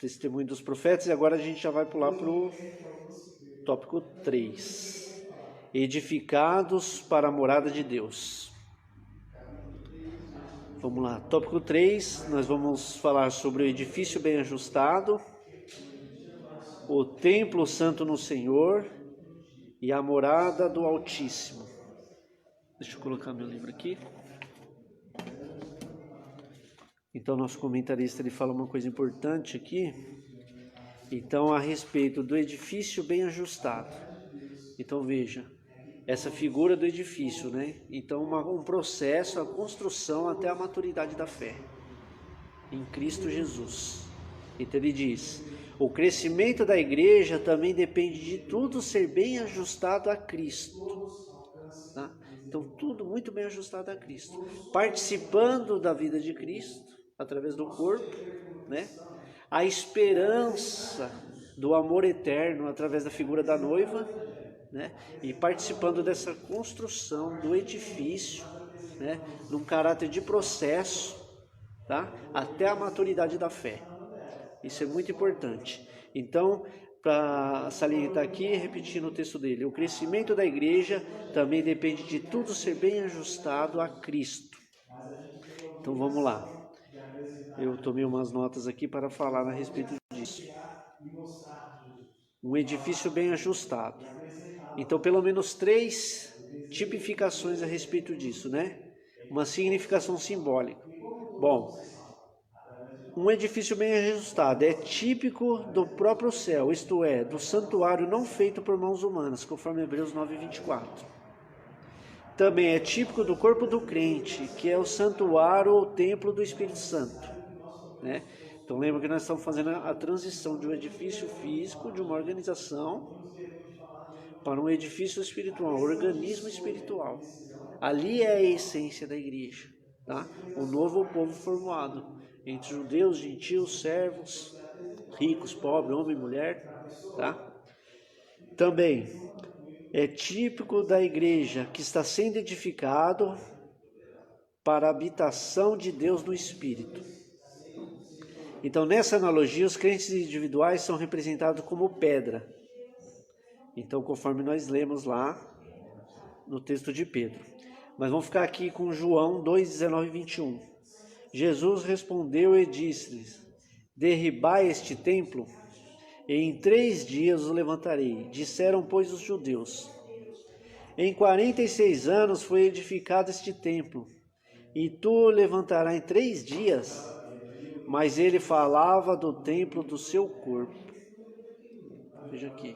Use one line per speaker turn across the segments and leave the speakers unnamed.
testemunho dos profetas, e agora a gente já vai pular para o tópico 3. Edificados para a morada de Deus. Vamos lá, tópico 3, nós vamos falar sobre o edifício bem ajustado, o templo santo no Senhor e a morada do Altíssimo. Deixa eu colocar meu livro aqui. Então, nosso comentarista ele fala uma coisa importante aqui. Então, a respeito do edifício bem ajustado. Então, veja, essa figura do edifício, né? Então, um processo, a construção até a maturidade da fé em Cristo Jesus. Então, ele diz: o crescimento da igreja também depende de tudo ser bem ajustado a Cristo. Tá? Então, tudo muito bem ajustado a Cristo. Participando da vida de Cristo, através do corpo, né? A esperança do amor eterno, através da figura da noiva, né? E participando dessa construção do edifício, né? Num caráter de processo, tá? Até a maturidade da fé. Isso é muito importante. Então, para salientar aqui, repetindo o texto dele, o crescimento da igreja também depende de tudo ser bem ajustado a Cristo. Então vamos lá. Eu tomei umas notas aqui para falar a respeito disso. Um edifício bem ajustado. Então, pelo menos 3 tipificações a respeito disso, né? Uma significação simbólica. Bom, um edifício bem ajustado é típico do próprio céu, isto é, do santuário não feito por mãos humanas, conforme Hebreus 9:24. Também é típico do corpo do crente, que é o santuário ou templo do Espírito Santo, né? Então lembra que nós estamos fazendo a transição de um edifício físico, de uma organização, para um edifício espiritual, um organismo espiritual. Ali é a essência da igreja, tá? O novo povo formado entre judeus, gentios, servos, ricos, pobres, homem e mulher, tá? Também é típico da igreja que está sendo edificado para a habitação de Deus no Espírito. Então, nessa analogia, os crentes individuais são representados como pedra. Então, conforme nós lemos lá no texto de Pedro. Mas vamos ficar aqui com João 2:19 e 21. Jesus respondeu e disse-lhes: derribai este templo, e em 3 dias o levantarei. Disseram, pois, os judeus: em 46 anos foi edificado este templo, e tu o levantarás em 3 dias? Mas ele falava do templo do seu corpo. Veja aqui,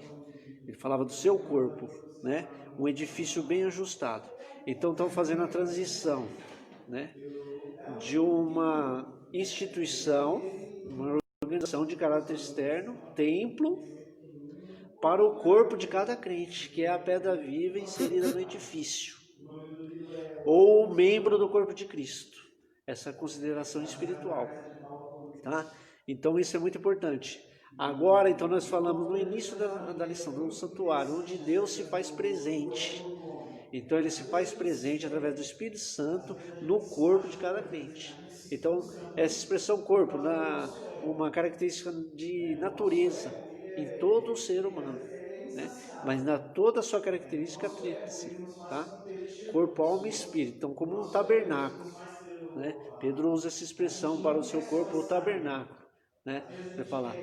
ele falava do seu corpo, né? Um edifício bem ajustado. Então estão fazendo a transição, né? De uma instituição, uma organização de caráter externo, templo, para o corpo de cada crente, que é a pedra viva inserida no edifício, ou membro do corpo de Cristo. Essa consideração espiritual, tá? Então isso é muito importante. Agora, então, nós falamos no início da lição, do santuário, onde Deus se faz presente. Então, ele se faz presente através do Espírito Santo no corpo de cada crente. Então, essa expressão corpo, uma característica de natureza em todo o ser humano, né? Mas na toda a sua característica tríplice, tá? Corpo, alma e espírito. Então, como um tabernáculo, né? Pedro usa essa expressão para o seu corpo, o tabernáculo, né? Vai falar,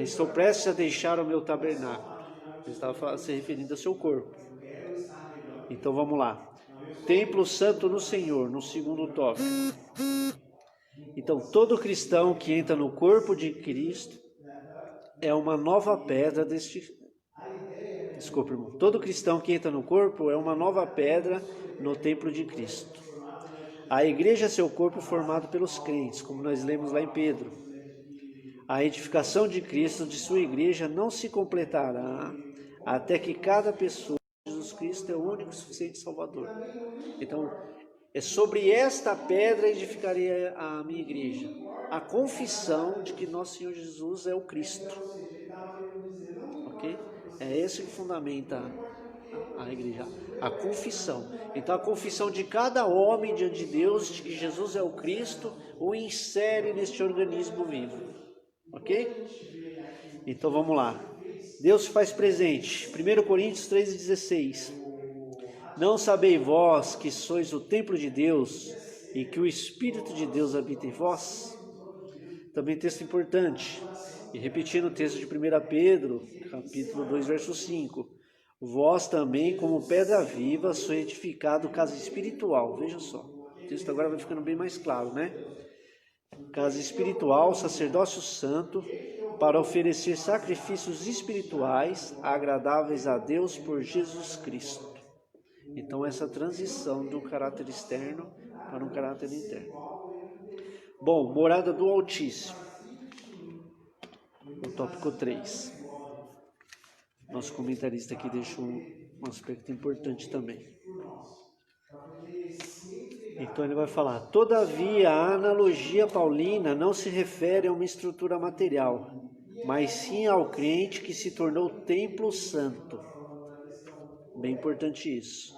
estou prestes a deixar o meu tabernáculo. Ele estava se referindo ao seu corpo. Então vamos lá. Templo santo no Senhor, no segundo tópico. Então todo cristão que entra no corpo de Cristo é uma nova pedra Desculpa, irmão. Todo cristão que entra no corpo é uma nova pedra no templo de Cristo. A igreja é seu corpo formado pelos crentes, como nós lemos lá em Pedro. A edificação de Cristo, de sua igreja, não se completará até que cada pessoa de Jesus Cristo é o único e suficiente Salvador. Então, é sobre esta pedra edificarei a minha igreja. A confissão de que nosso Senhor Jesus é o Cristo. Ok? É esse que fundamenta a igreja, a confissão. Então a confissão de cada homem diante de Deus de que Jesus é o Cristo o insere neste organismo vivo. Ok? Então vamos lá. Deus se faz presente. 1 Coríntios 13,16. Não sabeis vós que sois o templo de Deus e que o Espírito de Deus habita em vós? Também texto importante. E repetindo o texto de 1 Pedro, capítulo 2, verso 5. Vós também, como pedra viva, sois edificado casa espiritual. Veja só. O texto agora vai ficando bem mais claro, né? Casa espiritual, sacerdócio santo, para oferecer sacrifícios espirituais agradáveis a Deus por Jesus Cristo. Então, essa transição do caráter externo para um caráter interno. Bom, morada do Altíssimo. O tópico 3. Nosso comentarista aqui deixou um aspecto importante também. Então ele vai falar: todavia a analogia paulina não se refere a uma estrutura material, mas sim ao crente que se tornou templo santo. Bem importante isso.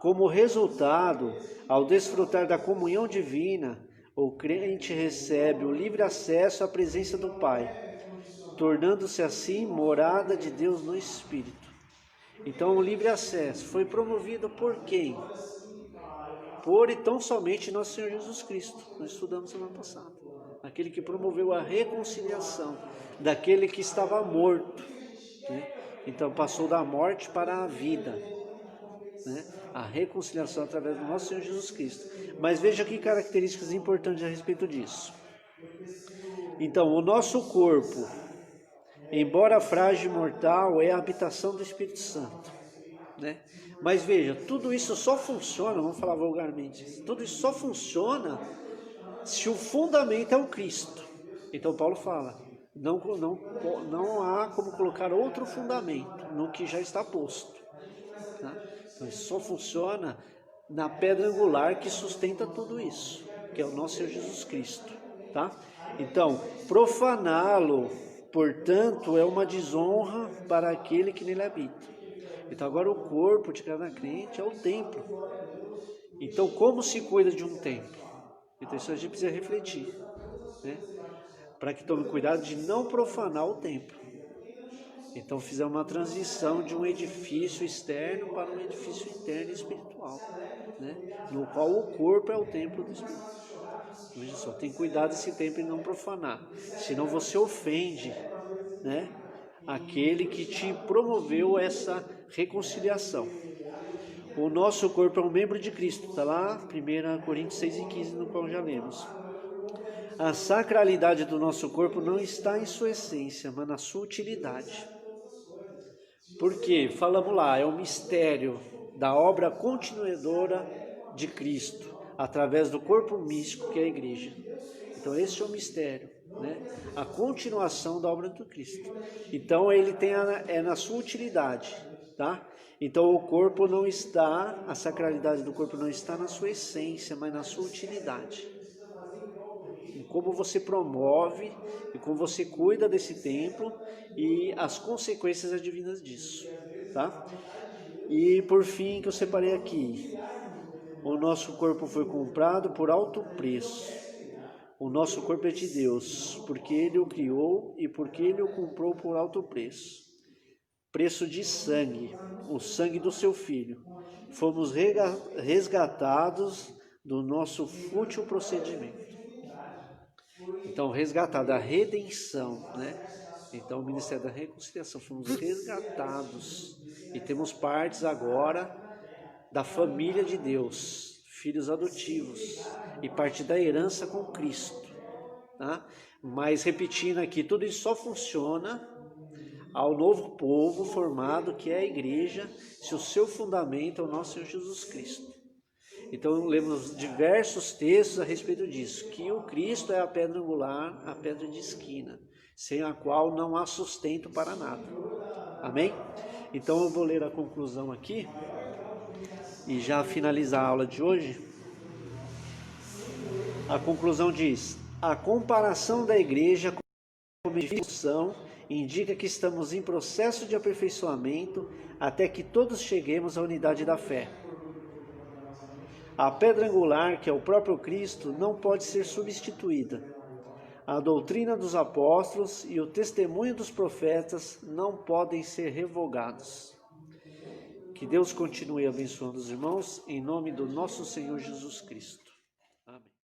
Como resultado, ao desfrutar da comunhão divina, o crente recebe o livre acesso à presença do Pai, tornando-se assim morada de Deus no Espírito. Então o livre acesso foi promovido por quem? Por e tão somente nosso Senhor Jesus Cristo. Nós estudamos semana passada. Aquele que promoveu a reconciliação daquele que estava morto, né? Então passou da morte para a vida, né? A reconciliação através do nosso Senhor Jesus Cristo. Mas veja que características importantes a respeito disso. Então, o nosso corpo, embora frágil e mortal, é a habitação do Espírito Santo, né? Mas veja, tudo isso só funciona, vamos falar vulgarmente, tudo isso só funciona se o fundamento é o Cristo. Então Paulo fala, não há como colocar outro fundamento no que já está posto, tá? Então isso só funciona na pedra angular que sustenta tudo isso, que é o nosso Senhor Jesus Cristo, tá? Então, profaná-lo, portanto, é uma desonra para aquele que nele habita. Então agora o corpo de cada crente é o templo. Então como se cuida de um templo? Então isso a gente precisa refletir, né? Para que tome cuidado de não profanar o templo. Então fizemos uma transição de um edifício externo para um edifício interno e espiritual, né? No qual o corpo é o templo do Espírito. Veja só, tem cuidado desse templo e não profanar, senão você ofende, né? Aquele que te promoveu essa reconciliação. O nosso corpo é um membro de Cristo, está lá 1 Coríntios 6:15, no qual já lemos. A sacralidade do nosso corpo não está em sua essência, mas na sua utilidade. Porque, falamos lá, é o mistério da obra continuadora de Cristo, através do corpo místico que é a igreja. Então esse é o mistério, né? A continuação da obra do Cristo. Então ele tem na sua utilidade, tá? Então o corpo não está, a sacralidade do corpo não está na sua essência, mas na sua utilidade. Em como você promove e como você cuida desse templo e as consequências advindas disso, tá? E por fim, que eu separei aqui, o nosso corpo foi comprado por alto preço. O nosso corpo é de Deus, porque Ele o criou e porque Ele o comprou por alto preço. Preço de sangue, o sangue do seu Filho. Fomos resgatados do nosso fútil procedimento. Então, resgatado, a redenção, né? Então, o Ministério da Reconciliação, fomos resgatados e temos partes agora da família de Deus, filhos adotivos e parte da herança com Cristo, tá? Mas repetindo aqui, tudo isso só funciona ao novo povo formado, que é a igreja, se o seu fundamento é o nosso Senhor Jesus Cristo. Então lemos diversos textos a respeito disso, que o Cristo é a pedra angular, a pedra de esquina, sem a qual não há sustento para nada. Amém? Então eu vou ler a conclusão aqui e já finalizar a aula de hoje. A conclusão diz: a comparação da igreja com a edificação indica que estamos em processo de aperfeiçoamento até que todos cheguemos à unidade da fé. A pedra angular, que é o próprio Cristo, não pode ser substituída. A doutrina dos apóstolos e o testemunho dos profetas não podem ser revogados. Que Deus continue abençoando os irmãos, em nome do nosso Senhor Jesus Cristo. Amém.